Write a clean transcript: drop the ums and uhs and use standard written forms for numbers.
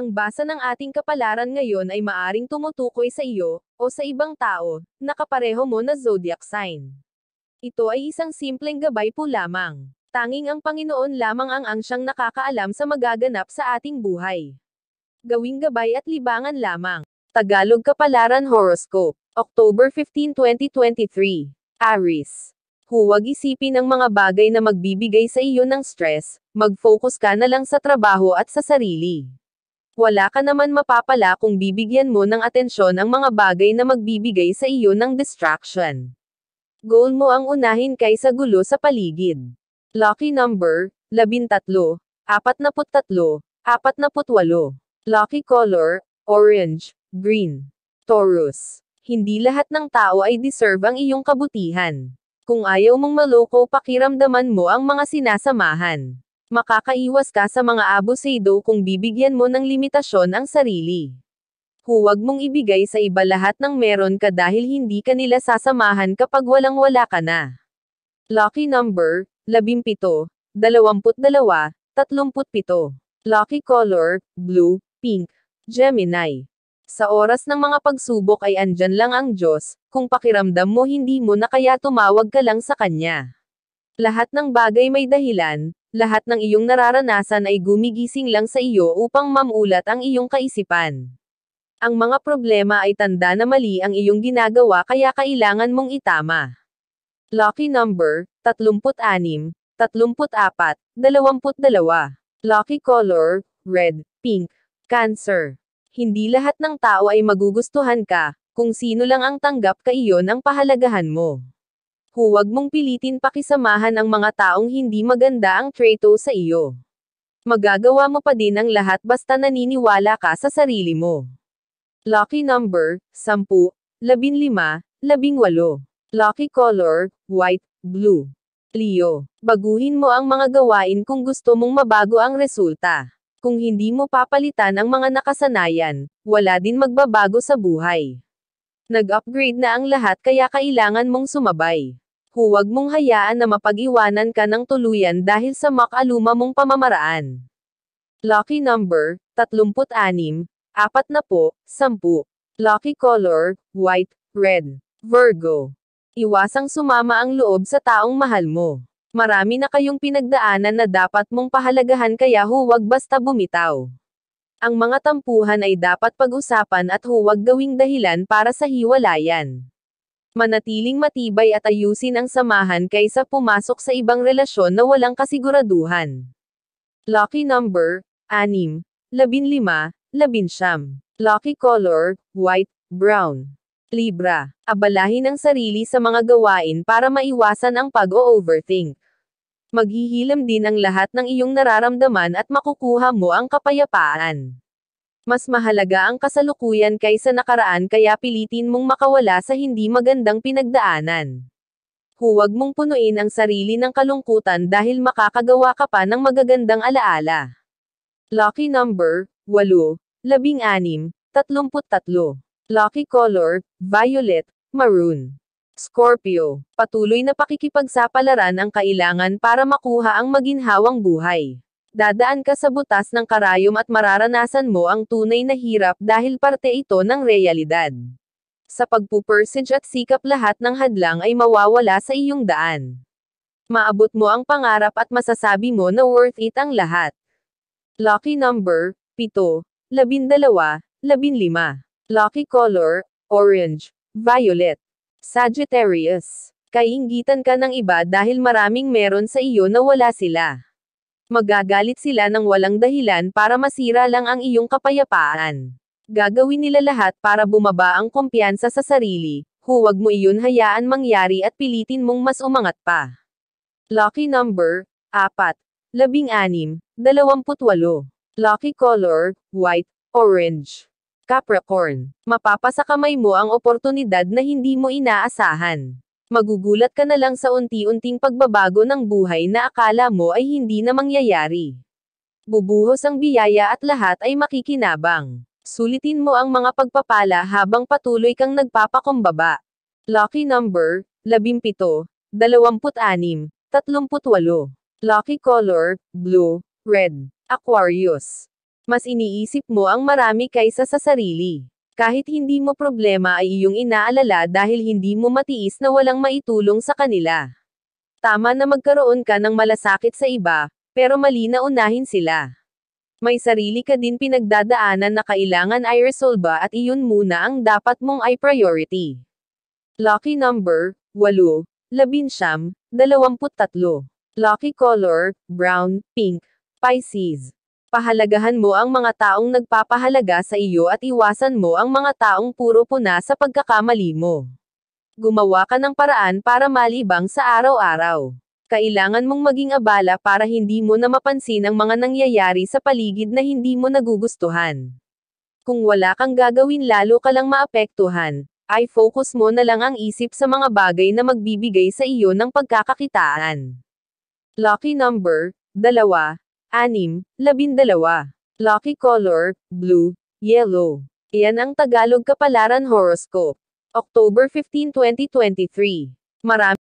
Ang basa ng ating kapalaran ngayon ay maaring tumutukoy sa iyo, o sa ibang tao, na kapareho mo na zodiac sign. Ito ay isang simpleng gabay po lamang. Tanging ang Panginoon lamang ang siyang nakakaalam sa magaganap sa ating buhay. Gawing gabay at libangan lamang. Tagalog Kapalaran Horoscope, October 15, 2023. Aries. Huwag isipin ang mga bagay na magbibigay sa iyo ng stress, mag-focus ka na lang sa trabaho at sa sarili. Wala ka naman mapapala kung bibigyan mo ng atensyon ang mga bagay na magbibigay sa iyo ng distraction. Goal mo ang unahin kaysa gulo sa paligid. Lucky number, 13, 43, 48. Lucky color, orange, green. Taurus. Hindi lahat ng tao ay deserve ang iyong kabutihan. Kung ayaw mong maloko, pakiramdaman mo ang mga sinasamahan. Makakaiwas ka sa mga abusado kung bibigyan mo ng limitasyon ang sarili. Huwag mong ibigay sa iba lahat ng meron ka dahil hindi ka nila sasamahan kapag walang-wala ka na. Lucky number, 17, 22, 37. Lucky color, blue, pink. Gemini. Sa oras ng mga pagsubok ay andyan lang ang Diyos, kung pakiramdam mo hindi mo na kaya tumawag ka lang sa Kanya. Lahat ng bagay may dahilan, lahat ng iyong nararanasan ay gumigising lang sa iyo upang mamulat ang iyong kaisipan. Ang mga problema ay tanda na mali ang iyong ginagawa kaya kailangan mong itama. Lucky number, 36, 34, 22. Lucky color, red, pink. Cancer. Hindi lahat ng tao ay magugustuhan ka, kung sino lang ang tanggap ka iyon ang pahalagahan mo. Huwag mong pilitin pakisamahan ang mga taong hindi maganda ang traito sa iyo. Magagawa mo pa din ang lahat basta naniniwala ka sa sarili mo. Lucky number, 10, 15, 18. Lucky color, white, blue. Leo. Baguhin mo ang mga gawain kung gusto mong mabago ang resulta. Kung hindi mo papalitan ang mga nakasanayan, wala din magbabago sa buhay. Nag-upgrade na ang lahat kaya kailangan mong sumabay. Huwag mong hayaan na mapag-iwanan ka ng tuluyan dahil sa makaluma mong pamamaraan. Lucky number, 36, 40, 10. Lucky color, white, red. Virgo. Iwasang sumama ang loob sa taong mahal mo. Marami na kayong pinagdaanan na dapat mong pahalagahan kaya huwag basta bumitaw. Ang mga tampuhan ay dapat pag-usapan at huwag gawing dahilan para sa hiwalayan. Manatiling matibay at ayusin ang samahan kaysa pumasok sa ibang relasyon na walang kasiguraduhan. Lucky number, 6, 15, 19. Lucky color, white, brown. Libra. Abalahin ang sarili sa mga gawain para maiwasan ang pag-o-overthink. Maghihilam din ang lahat ng iyong nararamdaman at makukuha mo ang kapayapaan. Mas mahalaga ang kasalukuyan kaysa nakaraan kaya pilitin mong makawala sa hindi magandang pinagdaanan. Huwag mong punuin ang sarili ng kalungkutan dahil makakagawa ka pa ng magagandang alaala. Lucky number, 8, 16, 33. Lucky color, violet, maroon. Scorpio. Patuloy na pakikipagsapalaran ang kailangan para makuha ang maginhawang buhay. Dadaan ka sa butas ng karayom at mararanasan mo ang tunay na hirap dahil parte ito ng realidad. Sa pagpupursige at sikap lahat ng hadlang ay mawawala sa iyong daan. Maabot mo ang pangarap at masasabi mo na worth it ang lahat. Lucky number, 7, 12, 15. Lucky color, orange, violet. Sagittarius. Kaiinggitan ka ng iba dahil maraming meron sa iyo na wala sila. Magagalit sila ng walang dahilan para masira lang ang iyong kapayapaan. Gagawin nila lahat para bumaba ang kumpiyansa sa sarili, huwag mo iyon hayaan mangyari at pilitin mong mas umangat pa. Lucky number, 4, 16, 28. Lucky color, white, orange. Capricorn. Mapapasa kamay mo ang oportunidad na hindi mo inaasahan. Magugulat ka na lang sa unti-unting pagbabago ng buhay na akala mo ay hindi na mangyayari. Bubuhos ang biyaya at lahat ay makikinabang. Sulitin mo ang mga pagpapala habang patuloy kang nagpapakumbaba. Lucky number, 17, 26, 38. Lucky color, blue, red. Aquarius. Mas iniisip mo ang marami kaysa sa sarili. Kahit hindi mo problema ay iyong inaalala dahil hindi mo matiis na walang maitulong sa kanila. Tama na magkaroon ka ng malasakit sa iba, pero mali na unahin sila. May sarili ka din pinagdadaanan na kailangan ay resolba at iyon muna ang dapat mong i-priority. Lucky number, 8, 19, 23. Lucky color, brown, pink. Pisces. Pahalagahan mo ang mga taong nagpapahalaga sa iyo at iwasan mo ang mga taong puro puna sa pagkakamali mo. Gumawa ka ng paraan para malibang sa araw-araw. Kailangan mong maging abala para hindi mo na mapansin ang mga nangyayari sa paligid na hindi mo nagugustuhan. Kung wala kang gagawin lalo ka lang maapektuhan, ay focus mo na lang ang isip sa mga bagay na magbibigay sa iyo ng pagkakakitaan. Lucky number, 2, 6, 12. Lucky color, blue, yellow. Iyan ang Tagalog Kapalaran Horoscope. October 15, 2023. Marami